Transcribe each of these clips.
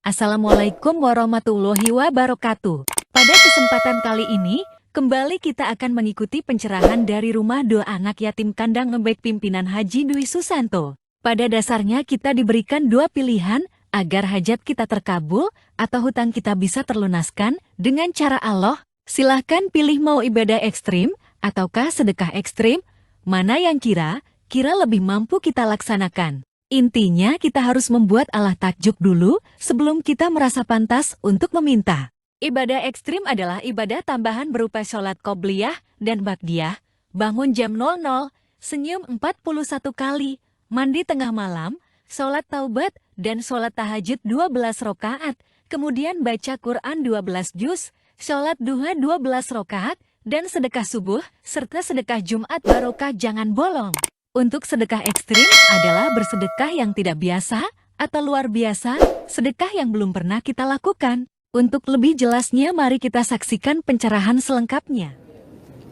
Assalamualaikum warahmatullahi wabarakatuh. Pada kesempatan kali ini, kembali kita akan mengikuti pencerahan dari Rumah Doa Anak Yatim Kandang Ngembek pimpinan Haji Dwi Susanto. Pada dasarnya kita diberikan dua pilihan agar hajat kita terkabul atau hutang kita bisa terlunaskan dengan cara Allah. Silahkan pilih mau ibadah ekstrim ataukah sedekah ekstrim, mana yang kira lebih mampu kita laksanakan. Intinya kita harus membuat Allah takjub dulu sebelum kita merasa pantas untuk meminta. Ibadah ekstrim adalah ibadah tambahan berupa sholat qobliyah dan ba'diyah, bangun jam 00, senyum 41 kali, mandi tengah malam, sholat taubat, dan sholat tahajud 12 rakaat, kemudian baca Quran 12 juz, sholat duha 12 rakaat, dan sedekah subuh, serta sedekah Jumat barokah jangan bolong. Untuk sedekah ekstrim adalah bersedekah yang tidak biasa atau luar biasa, sedekah yang belum pernah kita lakukan. Untuk lebih jelasnya mari kita saksikan pencerahan selengkapnya.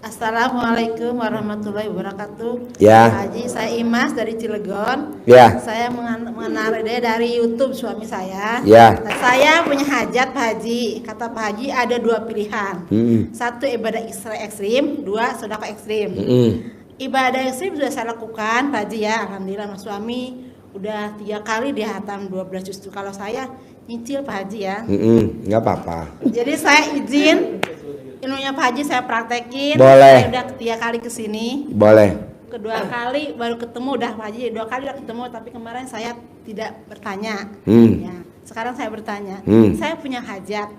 Assalamualaikum warahmatullahi wabarakatuh. Ya. Pak Haji, saya Imas dari Cilegon. Ya. Saya mengenal ide dari YouTube suami saya. Ya. Nah, saya punya hajat Pak Haji. Kata Pak Haji ada dua pilihan. Satu ibadah ekstrim, dua sedekah ekstrim. Ibadah ekstrim sudah saya lakukan Pak Haji ya. Alhamdulillah mas suami udah 3 kali dia hatam 12 juz. Kalau saya nyicil Pak Haji ya. Nggak apa-apa. Jadi saya izin ilmunya Pak Haji saya praktekin. Boleh. Saya udah 3 kali kesini. Boleh. Kedua kali baru ketemu udah Pak Haji. 2 kali udah ketemu tapi kemarin saya tidak bertanya. Ya, sekarang saya bertanya. Saya punya hajat.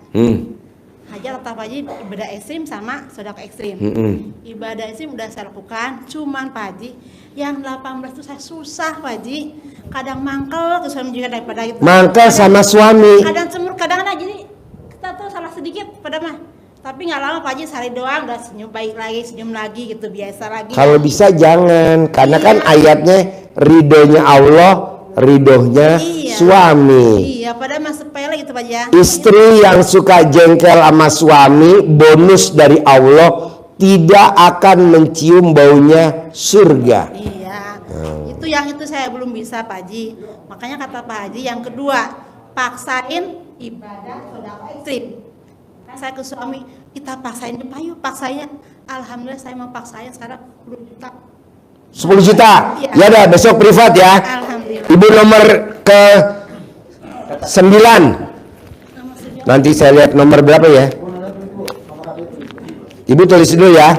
Hajat kata Pak Haji ibadah ekstrim sama sedekah ekstrim. Ibadah ekstrim udah saya lakukan. Cuman Pak Haji yang 18 itu saya susah Pak Haji. Kadang mangkel terus saya juga daripada itu. Mangkel sama suami. Kadang cemur, kadang aja jadi kita tuh salah sedikit pada mah. Tapi nggak lama Pak Haji sehari doang udah senyum baik lagi, senyum lagi gitu biasa lagi. Kalau bisa jangan, karena kan ayatnya ridhonya Allah, ridhonya suami. Iya, pada mah sepele gitu Pak Haji ya. Istri yang suka jengkel sama suami, bonus dari Allah tidak akan mencium baunya surga. Iya. Itu yang itu saya belum bisa Pak Haji. Makanya kata Pak Haji yang kedua, paksain ibadah sedekah ekstrim. Saya ke suami, kita paksain Pak yuk, paksain. Alhamdulillah saya mau paksain sekarang 10 juta. 10 juta? Iya. Ya udah besok privat ya. Alhamdulillah. Ibu nomor ke 9. Nanti saya lihat nomor berapa ya. Ibu tulis dulu ya.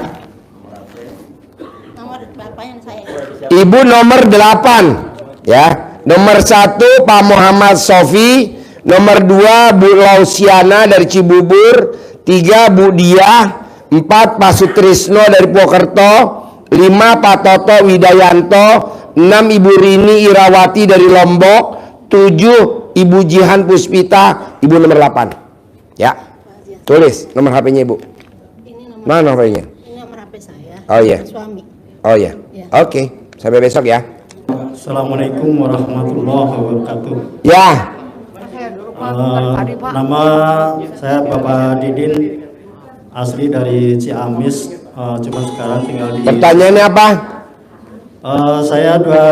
Nomor bapaknya saya. Ibu nomor 8 ya. Nomor 1 Pak Muhammad Sofi. Nomor 2 Bu Lausiana dari Cibubur. 3 Bu Diah. 4 Pak Sutrisno dari Purwokerto. 5 Pak Toto Widayanto. 6 Ibu Rini Irawati dari Lombok. 7 Ibu Jihan Puspita. Ibu nomor 8 ya. Tulis nomor HP-nya Ibu. Ini nomor Mana HP-nya? Ini nomor HP saya. Oh iya. Suami. Oh ya. Oke. Sampai besok ya. Assalamualaikum warahmatullahi wabarakatuh. Ya. Nama saya Bapak Didin, asli dari Ciamis, cuma sekarang tinggal di. Pertanyaannya apa? Saya udah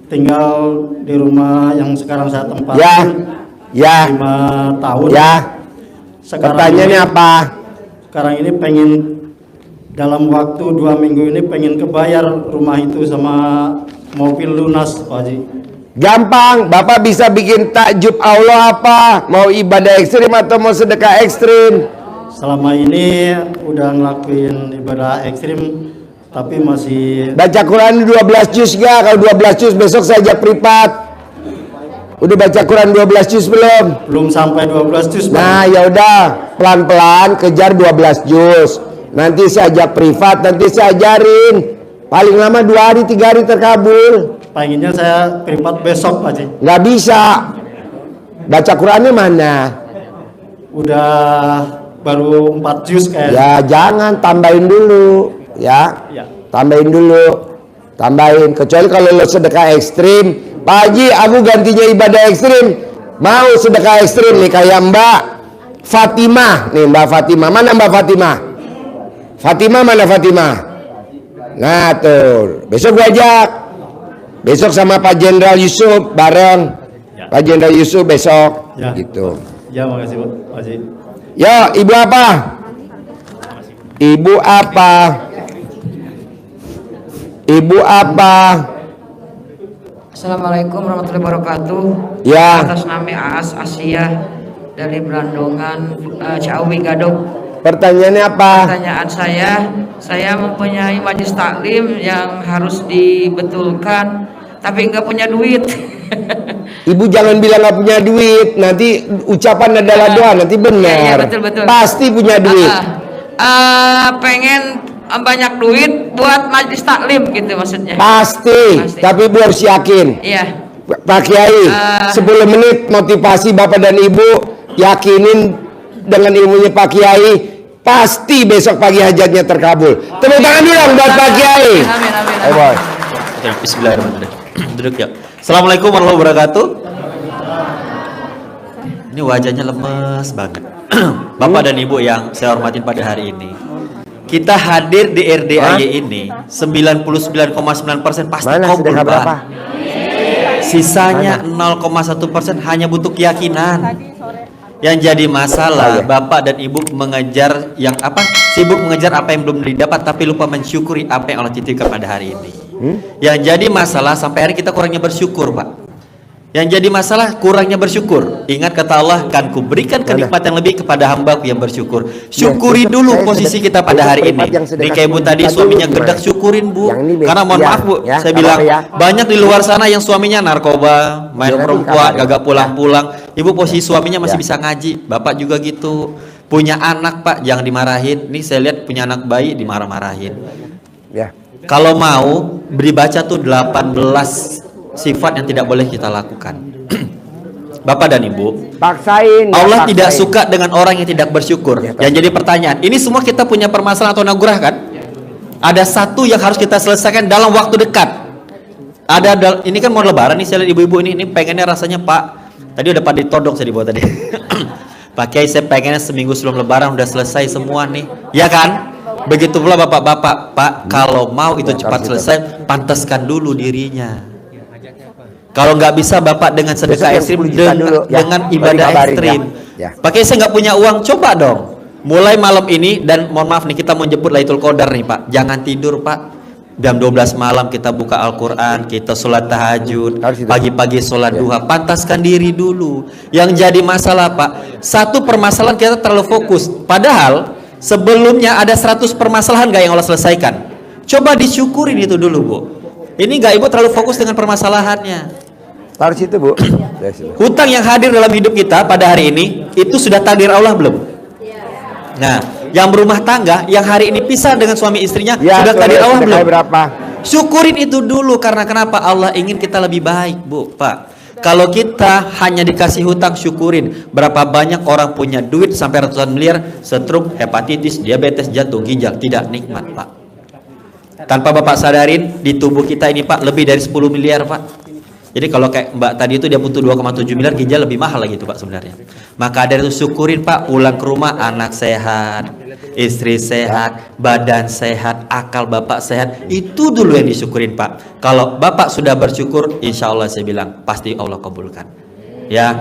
tinggal di rumah yang sekarang saya tempati. Ya. 5 tahun. Ya. Pertanyaannya apa? Sekarang ini pengen dalam waktu 2 minggu ini pengen kebayar rumah itu sama mobil lunas Pak Haji. Gampang, Bapak bisa bikin takjub Allah apa? Mau ibadah ekstrim atau mau sedekah ekstrim? Selama ini udah ngelakuin ibadah ekstrim tapi masih Baca Quran 12 juz gak? Kalau 12 juz besok saya ajak privat. Udah baca Quran 12 juz belum? belum sampai 12 juz. Nah, ya udah, pelan-pelan kejar 12 juz. Nanti saya ajak privat, nanti saya ajarin. Paling lama 2 hari, 3 hari terkabul. Pengennya saya privat besok Pak Haji. Nggak bisa. Baca Qurannya mana? Udah baru 4 juz kayak. Ya jangan, tambahin dulu ya. Tambahin dulu. Tambahin. Kecuali kalau lo sedekah ekstrim. Pak Haji, aku gantinya ibadah ekstrim. Mau sedekah ekstrim nih kayak Mbak Fatimah. Nih Mbak Fatimah. Mana Mbak Fatimah? Fatimah mana Fatimah? Nah tuh. Besok gue ajak. Besok sama Pak Jenderal Yusuf bareng. Pak Jenderal Yusuf besok. Ya. Gitu. Ya, makasih Pak Haji. Yo, ibu apa? Ibu apa? Ibu apa? Assalamualaikum warahmatullahi wabarakatuh. Ya. Atas nama Aas Asia dari Brandongan, Ciawi Gadok. Pertanyaannya apa? Pertanyaan saya mempunyai majelis taklim yang harus dibetulkan, tapi nggak punya duit. Ibu jangan bilang nggak punya duit, nanti ucapan adalah doa, nanti benar. Iya, betul. Pasti punya duit. Pengen banyak duit buat majelis taklim gitu maksudnya. Pasti. Tapi ibu harus yakin. Iya. Pak Kiai, 10 menit motivasi Bapak dan Ibu, yakinin dengan ilmunya Pak Kiai, pasti besok pagi hajatnya terkabul. Tepuk tangan dulu dong buat Pak Kiai. Amin. Ayo, boy. Bismillahirrahmanirrahim. Duduk ya. Assalamualaikum warahmatullahi wabarakatuh. Ini wajahnya lemes banget. Bapak dan Ibu yang saya hormatin pada hari ini, kita hadir di RDAY ini 99,9% pasti Mana kabul, sedekah Pak. berapa? Sisanya 0,1% hanya butuh keyakinan. Yang jadi masalah, Bapak dan Ibu mengejar yang apa? Sibuk mengejar apa yang belum didapat, tapi lupa mensyukuri apa yang Allah titipkan pada hari ini. Yang jadi masalah sampai hari kita kurangnya bersyukur, Pak. Yang jadi masalah kurangnya bersyukur. Ingat kata Allah, kan kuberikan kenikmatan lebih kepada hambaku yang bersyukur. Syukuri dulu posisi kita pada hari ini. Ini kayak Ibu tadi suaminya gerdak, syukurin Bu. Karena mohon maaf Bu, saya bilang banyak di luar sana yang suaminya narkoba, main perempuan, gagak pulang-pulang. Ibu posisi suaminya masih bisa ngaji. Bapak juga gitu. Punya anak Pak, jangan dimarahin. Nih saya lihat punya anak bayi dimarah-marahin. Ya. Kalau mau dibaca tuh 18 sifat yang tidak boleh kita lakukan. Bapak dan Ibu, Paksain. Allah paksain. tidak suka dengan orang yang tidak bersyukur. Yang jadi pertanyaan, ini semua kita punya permasalahan atau anugerah kan? Ada satu yang harus kita selesaikan dalam waktu dekat. Ini kan mau lebaran nih, saya lihat ibu-ibu ini pengennya rasanya Pak. Tadi udah pada ditodong saya dibawa tadi. Pak Kiai, saya pengennya seminggu sebelum lebaran udah selesai semua nih. Ya kan? Begitu pula bapak-bapak, Pak, kalau mau itu cepat selesai, pantaskan dulu dirinya. Kalau nggak bisa Bapak dengan sedekah ekstrim, dengan ibadah ekstrim. Pakai saya nggak punya uang, coba dong. Mulai malam ini, dan mohon maaf nih, kita mau jemput Lailatul Qadar nih Pak. Jangan tidur Pak. Jam 12 malam kita buka Al-Quran, kita sholat tahajud, pagi-pagi sholat duha. Pantaskan diri dulu. Yang jadi masalah Pak, satu permasalahan kita terlalu fokus. Padahal sebelumnya ada 100 permasalahan nggak yang Allah selesaikan. Coba disyukurin itu dulu Bu. Ini nggak Ibu terlalu fokus dengan permasalahannya. Taruh situ Bu. Hutang yang hadir dalam hidup kita pada hari ini itu sudah takdir Allah belum? Nah, yang berumah tangga yang hari ini pisah dengan suami istrinya sudah takdir Allah belum? Berapa? Syukurin itu dulu, karena kenapa? Allah ingin kita lebih baik Bu, Pak. Kalau kita hanya dikasih hutang, syukurin. Berapa banyak orang punya duit sampai ratusan miliar, stroke, hepatitis, diabetes, jantung, ginjal, tidak nikmat Pak. Tanpa Bapak sadarin, di tubuh kita ini Pak lebih dari 10 miliar Pak. Jadi kalau kayak Mbak tadi itu dia butuh 2,7 miliar, ginjal lebih mahal lagi itu Pak sebenarnya. Maka dari itu syukurin Pak, pulang ke rumah anak sehat, istri sehat, badan sehat, akal Bapak sehat. Itu dulu yang disyukurin Pak. Kalau Bapak sudah bersyukur, insya Allah saya bilang pasti Allah kabulkan. Ya,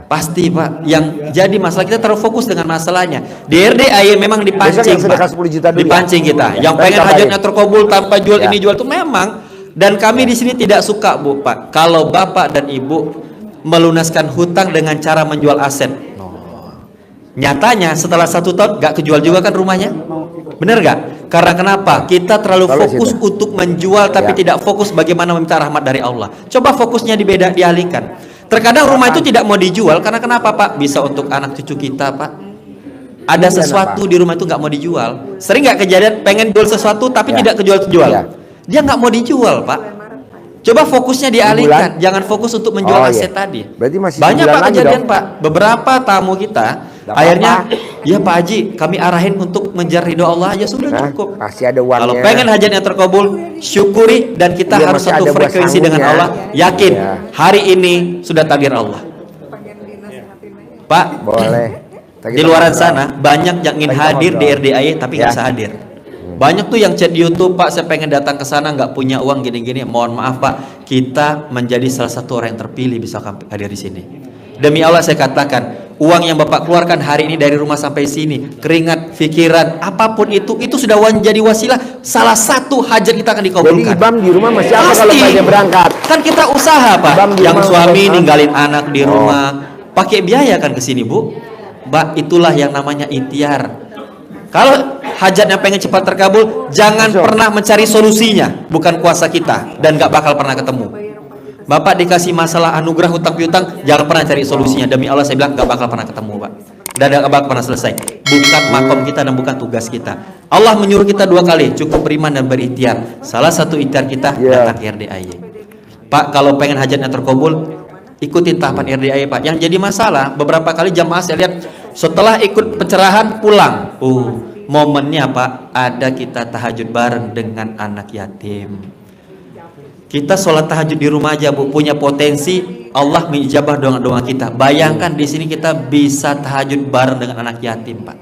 pasti Pak. Yang jadi masalah kita terlalu fokus dengan masalahnya. Di RDAY memang dipancing Pak. Dipancing kita. Yang pengen hajatnya terkabul tanpa jual ini jual itu memang. Dan kami di sini tidak suka Bu Pak, kalau Bapak dan Ibu melunaskan hutang dengan cara menjual aset. Nyatanya setelah 1 tahun gak kejual juga kan rumahnya, bener gak? Karena kenapa? Kita terlalu fokus untuk menjual tapi tidak fokus bagaimana meminta rahmat dari Allah. Coba fokusnya dialihkan. Terkadang rumah itu tidak mau dijual karena kenapa Pak? Bisa untuk anak cucu kita Pak. Ada sesuatu di rumah itu gak mau dijual. Sering gak kejadian pengen jual sesuatu tapi tidak kejual-jual. Dia nggak mau dijual Pak. Coba fokusnya dialihkan, jangan fokus untuk menjual aset tadi. Banyak Pak kejadian Pak. Beberapa tamu kita akhirnya ya Pak Haji, kami arahin untuk mengejar ridho Allah aja sudah cukup. Masih ada uangnya. Kalau pengen hajatnya terkabul, syukuri, dan kita harus satu frekuensi dengan Allah. Yakin hari ini sudah takdir Allah. Pak, boleh. Di luar sana banyak yang ingin hadir di RDAY tapi nggak bisa hadir. Banyak tuh yang chat di YouTube, Pak saya pengen datang ke sana nggak punya uang gini-gini. Mohon maaf Pak, kita menjadi salah satu orang yang terpilih bisa hadir di sini. Demi Allah saya katakan, uang yang Bapak keluarkan hari ini dari rumah sampai sini, keringat, pikiran, apapun itu sudah menjadi wasilah salah satu hajat kita akan Jadi dikabulkan. Ibam di rumah masih apa kalau Pasti. banyak berangkat? Kan kita usaha Pak. Bang, di Yang rumah suami masih- ninggalin anak di Oh. rumah, pakai biaya kan ke sini Bu. Mbak, itulah yang namanya ikhtiar. Kalau hajatnya pengen cepat terkabul, jangan Masuk. pernah mencari solusinya, bukan kuasa kita, dan gak bakal pernah ketemu. Bapak dikasih masalah anugerah hutang piutang, jangan pernah cari solusinya. Demi Allah saya bilang gak bakal pernah ketemu Pak, dan gak bakal pernah selesai. Bukan makom kita dan bukan tugas kita. Allah menyuruh kita 2 kali, cukup beriman dan berikhtiar. Salah satu ikhtiar kita datang ke RDAY. Pak, kalau pengen hajatnya terkabul, ikutin tahapan RDAY Pak. Yang jadi masalah, beberapa kali jamaah saya lihat setelah ikut pencerahan pulang, momennya Pak, ada kita tahajud bareng dengan anak yatim. Kita sholat tahajud di rumah aja Bu, punya potensi Allah mengijabah doa-doa kita. Bayangkan di sini kita bisa tahajud bareng dengan anak yatim Pak.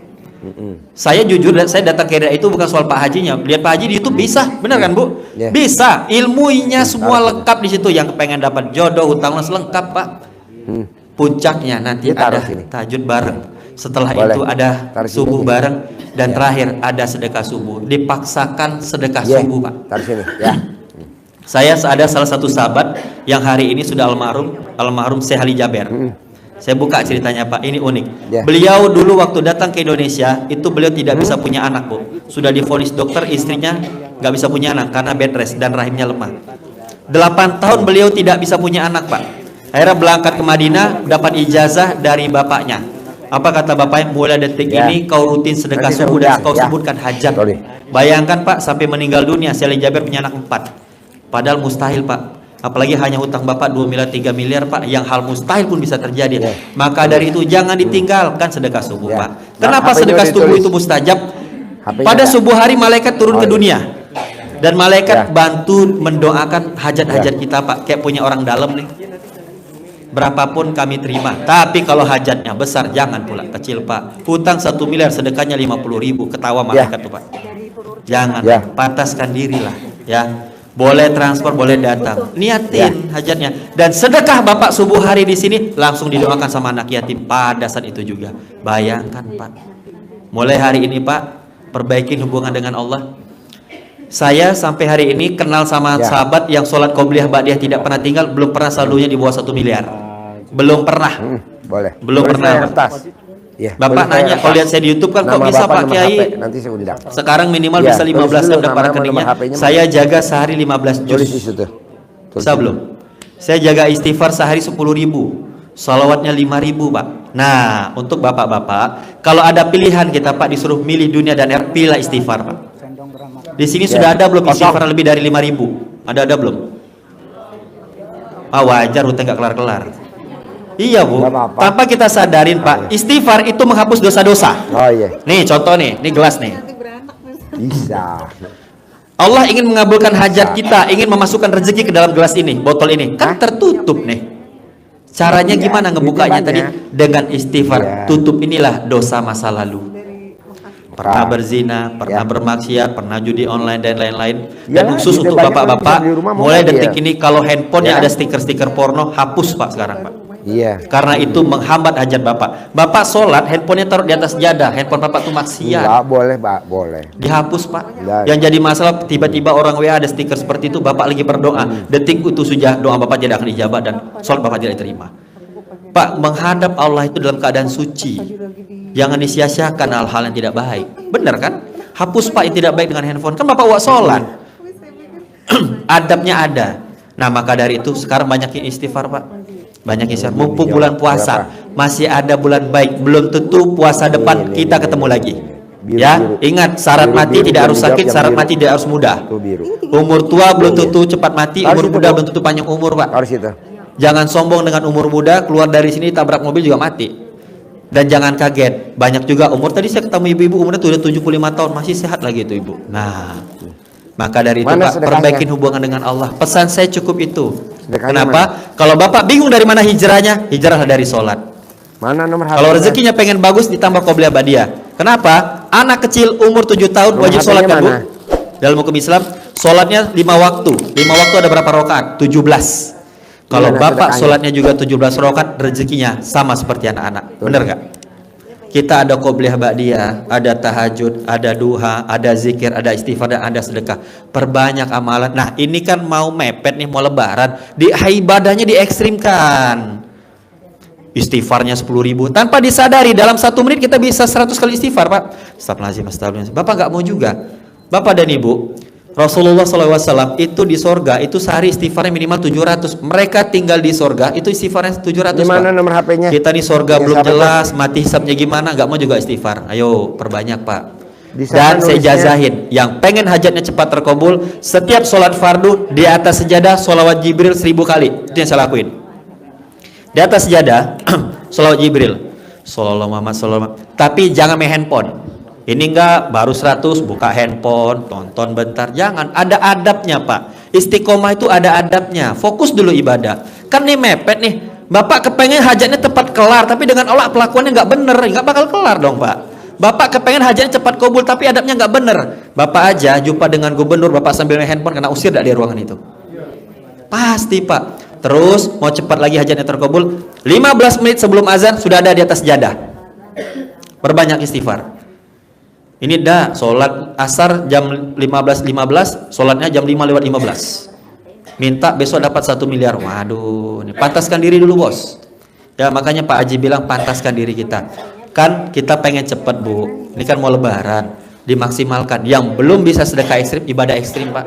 Saya jujur, saya datang ke RDAY itu bukan soal Pak Hajinya. Lihat Pak Haji di YouTube bisa, benar kan Bu? Yeah. Bisa, ilmunya semua lengkap di situ. Yang pengen dapat jodoh, hutang lunas lengkap Pak. Puncaknya nanti Dia taruh ada sini. tahajud bareng. Setelah Boleh. itu ada Taruh sini. subuh bareng, dan terakhir ada sedekah subuh. Dipaksakan sedekah Ya, subuh Pak. taruh sini ya. Saya ada salah satu sahabat yang hari ini sudah almarhum Syekh Ali Jaber. Saya buka ceritanya Pak, ini unik. Ya. Beliau dulu waktu datang ke Indonesia itu beliau tidak bisa punya anak Bu. Sudah divonis dokter istrinya nggak bisa punya anak karena bed rest dan rahimnya lemah. 8 tahun beliau tidak bisa punya anak Pak. Akhirnya berangkat ke Madinah, dapat ijazah dari bapaknya. Apa kata bapaknya? Mulai detik Ya. ini kau rutin sedekah Nanti subuh dan saya kau undang, ya. sebutkan hajat. Sorry. Bayangkan Pak, sampai meninggal dunia Syekh Ali Jaber punya anak 4. Padahal mustahil Pak. Apalagi hanya hutang Bapak 2 miliar 3 miliar Pak, yang hal mustahil pun bisa terjadi. Ya. Maka dari itu jangan ditinggalkan sedekah subuh Ya. Pak. Nah, Kenapa HP-nya sedekah udah subuh ditulis. itu mustajab? HP-nya Pada ada. subuh hari malaikat turun Oh, ke iya. dunia. Dan malaikat Ya. bantu mendoakan hajat-hajat kita Pak. Kayak punya orang dalam nih. Berapapun kami terima. Tapi kalau hajatnya besar jangan pula kecil Pak. Hutang 1 miliar sedekahnya 50.000. Ketawa malaikat tuh Pak. Jangan, Ya. pantaskan dirilah ya. Boleh transfer, boleh datang. Niatin hajatnya. Dan sedekah Bapak subuh hari di sini langsung didoakan sama anak yatim pada saat itu juga. Bayangkan Pak. Mulai hari ini Pak, perbaikin hubungan dengan Allah. Saya sampai hari ini kenal sama Ya. sahabat yang sholat qobliyah ba'diyah tidak pernah tinggal, belum pernah saldonya di bawah 1 miliar. Belum pernah. Boleh. Belum Boleh pernah. saya kertas. Ya, Bapak boleh saya nanya, kertas. kalau lihat saya di YouTube kan kok Nama bisa Bapak, Pak nomor Kiai? HP, nanti saya undang. Sekarang minimal Ya, bisa 15 tulis jam dulu dapat nama rekeningnya. HP-nya. Saya jaga sehari 15 Tulis di juz. situ. Tulis Bisa dulu. belum? Saya jaga istighfar sehari 10.000. Salawatnya 5.000 Pak. Nah, untuk bapak-bapak, kalau ada pilihan kita Pak disuruh milih dunia dan akhirat, pilih istighfar Pak. Di sini Ya. sudah ada belum Kosong. istighfar lebih dari 5.000? Ada belum? Ah, wajar hutang nggak kelar-kelar. Iya Bu, Nggak apa-apa. tanpa kita sadarin Pak, istighfar itu menghapus dosa-dosa. Oh iya, Nih contoh nih, ini gelas nih. bisa. Allah ingin mengabulkan hajat kita, ingin memasukkan rezeki ke dalam gelas ini, botol ini. Kan Hah? tertutup nih. Caranya Iya, gimana ngebukanya duitnya tadi? banyak. Dengan istighfar. Iya. Tutup inilah dosa masa lalu. Pernah berzina, pernah Ya. bermaksiat, pernah judi online dan lain-lain. Ya, Dan khusus kita untuk banyak bapak-bapak, orang di rumah mau mulai lagi detik ya. ini kalau handphonenya Ya. ada stiker-stiker porno, hapus Pak sekarang Pak. Iya. Karena itu menghambat hajat Bapak. Bapak sholat, handphonenya taruh di atas jadah. Handphone Bapak tuh maksiat. Enggak boleh, Pak, boleh. Dihapus Pak. Enggak. Yang jadi masalah tiba-tiba orang WA ada stiker seperti itu, Bapak lagi berdoa, detik itu sudah doa Bapak tidak akan dijawab dan sholat Bapak tidak diterima. Pak, menghadap Allah itu dalam keadaan suci. Jangan disia-siakan hal-hal yang tidak baik. Benar kan? Hapus Pak yang tidak baik dengan handphone. Kan Bapak buat sholat. Adabnya ada. Nah, maka dari itu sekarang banyakin istighfar Pak. Banyak istighfar. Mumpung bulan puasa, masih ada bulan baik. Belum tentu puasa depan kita ketemu lagi. Ya, ingat syarat mati tidak harus sakit, syarat mati tidak harus muda. Tuh biru. Umur tua belum tentu cepat mati, Harus umur itu, muda Bu. belum tentu panjang umur Pak. Harus itu. Jangan sombong dengan umur muda, keluar dari sini tabrak mobil juga mati. Dan jangan kaget, banyak juga umur, tadi saya ketemu ibu-ibu umurnya tuh udah 75 tahun, masih sehat lagi itu ibu. Nah, maka dari itu Mana Pak, sedekahnya? perbaikin hubungan dengan Allah. Pesan saya cukup itu. Sedekahnya Kenapa? Kalau Bapak bingung dari mana hijrahnya, hijrahlah dari sholat. Mana nomor HP? Kalau rezekinya pengen bagus, ditambah qobliyah ba'diyah. Kenapa? Anak kecil umur 7 tahun Nomor wajib HP-nya sholat kan Bu? mana? Dalam hukum Islam, sholatnya 5 waktu. 5 waktu ada berapa rakaat? 17. Kalau Gimana bapak sedekahnya? sholatnya juga 17 rakaat, rezekinya sama seperti anak-anak. Bener gak? Kita ada qobliyah ba'diyah, ada tahajud, ada duha, ada zikir, ada istighfar, dan ada sedekah. Perbanyak amalan. Nah ini kan mau mepet nih, mau lebaran, ibadahnya diekstrimkan. Istighfarnya 10.000 tanpa disadari dalam 1 menit kita bisa 100 kali istighfar, Pak. Astagfirullahaladzim. Bapak nggak mau juga. Bapak dan Ibu, Rasulullah SAW itu di sorga itu sehari istighfarnya minimal 700. Mereka tinggal di sorga itu istighfarnya 700. Gimana Pak. nomor HP-nya? Kita di sorga Ya, belum sahabat, jelas, mati hisabnya gimana, nggak mau juga istighfar. Ayo perbanyak, Pak. Di sana Dan saya nulisnya- jazahin yang pengen hajatnya cepat terkabul, setiap sholat fardu di atas sejadah sholawat Jibril 1000 kali. Itu yang saya lakuin. Di atas sejadah sholawat Jibril, Sallallahu Muhammad Sallallahu. Tapi jangan main handphone. Ini enggak baru 100 buka handphone, tonton bentar. Jangan, ada adabnya, Pak. Istiqomah itu ada adabnya. Fokus dulu ibadah. Kan nih mepet nih. Bapak kepengen hajatnya tepat kelar, tapi dengan Allah pelakuannya nggak bener, nggak bakal kelar dong, Pak. Bapak kepengen hajatnya cepat kabul, tapi adabnya nggak bener. Bapak aja jumpa dengan gubernur, Bapak sambil main handphone, kena usir dari ruangan itu. Pasti, Pak. Terus mau cepat lagi hajatnya terkabul, 15 menit sebelum azan sudah ada di atas jadah. Perbanyak istighfar. Ini dah sholat asar jam 15.15, sholatnya jam 5:15. Minta besok dapat 1 miliar. Waduh, ini pantaskan diri dulu, bos. Ya makanya Pak Haji bilang pantaskan diri kita. Kan kita pengen cepat, Bu. Ini kan mau lebaran, dimaksimalkan. Yang belum bisa sedekah ekstrim, ibadah ekstrim, Pak.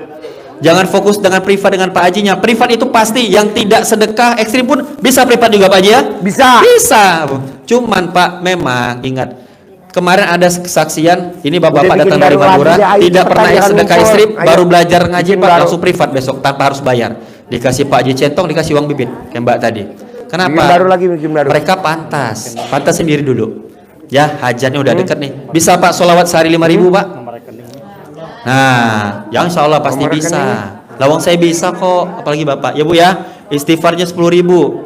Jangan fokus dengan privat dengan Pak Hajinya. Privat itu pasti, yang tidak sedekah ekstrim pun bisa privat juga, Pak Haji ya? Bisa. Bisa. Cuman Pak, memang ingat, kemarin ada kesaksian, ini bapak-bapak datang dari Madura, tidak pernah sedekah ekstrim, baru belajar ngaji, Pak, langsung privat besok tanpa harus bayar. Dikasih Pak Haji centong, dikasih uang bibit, kayak Mbak tadi. Kenapa? Mereka pantas sendiri dulu. Ya, hajatnya udah deket nih. Bisa Pak sholawat sehari 5.000, Pak? Nah, yang insya Allah pasti bisa. Lawang saya bisa kok, apalagi Bapak. Ya Bu ya, istighfarnya 10.000.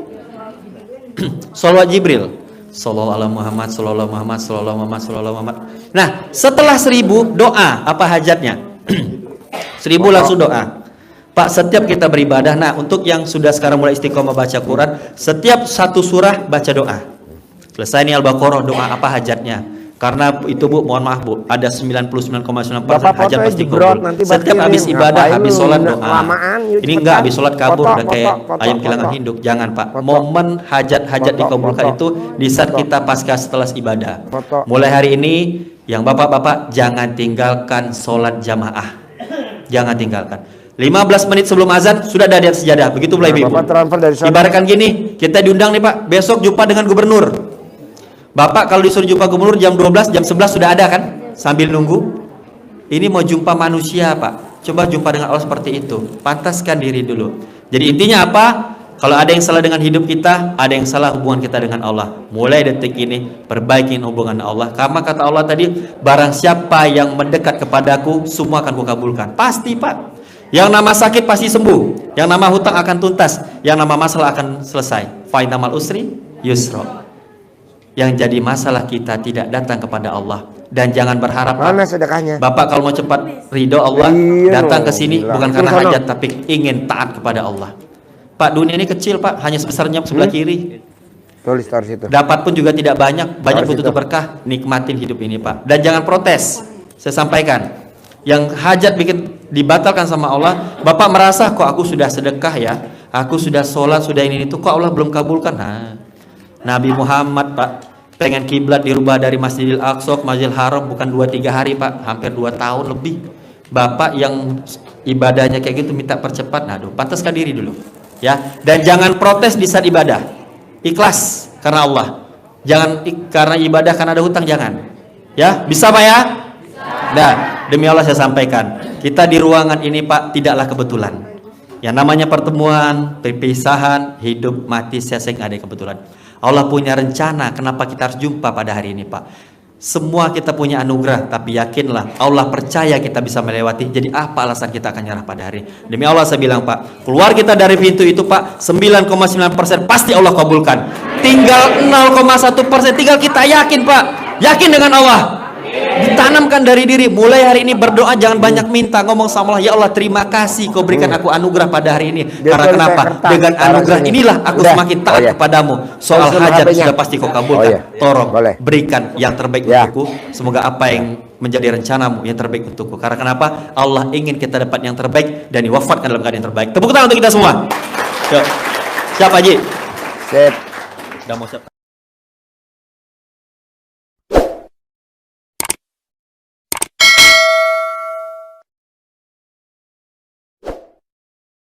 Sholawat Jibril. Sallallahu alaihi Muhammad, sallallahu Muhammad, sallallahu Muhammad, sallallahu Muhammad. Nah, setelah 1000 doa, apa hajatnya? 1000 langsung doa. Pak, setiap kita beribadah, nah untuk yang sudah sekarang mulai istiqomah baca Quran, setiap satu surah baca doa. Selesai nih Al-Baqarah, doa apa hajatnya? Karena itu Bu, mohon maaf Bu, ada 99,9% hajat pasti kabul. Setiap habis ibadah, habis sholat doa. Ini enggak habis sholat kabur, udah kayak ayam kehilangan induk. Jangan Pak. Momen hajat-hajat dikabulkan itu di saat kita pasca setelah ibadah. Mulai hari ini, yang bapak-bapak jangan tinggalkan sholat jamaah. Jangan tinggalkan. 15 menit sebelum azan sudah ada di atas sejadah. Begitu pula ibu. Ibaratkan gini, kita diundang nih Pak, besok jumpa dengan gubernur. Bapak kalau disuruh jumpa gubernur jam 12, jam 11 sudah ada kan? Sambil nunggu. Ini mau jumpa manusia, Pak. Coba jumpa dengan Allah seperti itu. Pantaskan diri dulu. Jadi intinya apa? Kalau ada yang salah dengan hidup kita, ada yang salah hubungan kita dengan Allah. Mulai detik ini, perbaikin hubungan Allah. Karena kata Allah tadi, barang siapa yang mendekat kepadaku, semua akan kukabulkan. Pasti, Pak. Yang nama sakit pasti sembuh. Yang nama hutang akan tuntas. Yang nama masalah akan selesai. Fainamal usri yusra. Yang jadi masalah kita tidak datang kepada Allah. Dan jangan berharap mana sedekahnya. Bapak kalau mau cepat ridho Allah, datang ke sini bukan karena hajat, tapi ingin taat kepada Allah. Pak, dunia ini kecil Pak, hanya sebesar nyamuk sebelah kiri. Tulis itu. Dapat pun juga tidak banyak, banyak butuh berkah. Nikmatin hidup ini Pak. Dan jangan protes. Saya sampaikan, yang hajat bikin dibatalkan sama Allah, Bapak merasa kok aku sudah sedekah ya, aku sudah sholat, sudah ini itu, kok Allah belum kabulkan. Nah, Nabi Muhammad Pak pengen kiblat dirubah dari Masjidil Aqsa ke Masjidil Haram bukan 2-3 hari Pak, hampir 2 tahun lebih. Bapak yang ibadahnya kayak gitu minta percepat, nah pantaskan diri dulu ya. Dan jangan protes di saat ibadah, ikhlas karena Allah. Jangan karena ibadah karena ada hutang, jangan ya. Bisa Pak ya? Nah, demi Allah saya sampaikan, kita di ruangan ini Pak tidaklah kebetulan. Yang namanya pertemuan, perpisahan, hidup, mati, seseng ada kebetulan. Allah punya rencana kenapa kita harus jumpa pada hari ini Pak. Semua kita punya anugerah, tapi yakinlah Allah percaya kita bisa melewati. Jadi apa alasan kita akan nyerah pada hari ini? Demi Allah saya bilang Pak, keluar kita dari pintu itu Pak, 9,9% pasti Allah kabulkan. Tinggal 0,1%, tinggal kita yakin Pak. Yakin dengan Allah. Ditanamkan dari diri. Mulai hari ini berdoa, jangan banyak minta. Ngomong sama Allah, ya Allah terima kasih kau berikan aku anugerah pada hari ini. Dia Karena tulis kenapa? kertas, Dengan taruh anugerah sini. inilah aku Udah. semakin taat Oh, iya. kepadamu. Soal Terus hajat HP-nya. sudah pasti kau kabulkan. Oh, iya. Tolong Boleh. berikan yang terbaik Ya. untukku. Semoga apa yang menjadi rencanamu yang terbaik untukku. Karena kenapa? Allah ingin kita dapat yang terbaik dan diwafatkan dalam keadaan yang terbaik. Tepuk tangan untuk kita semua. Yuk. Siap Haji? Sip. Udah mau siap.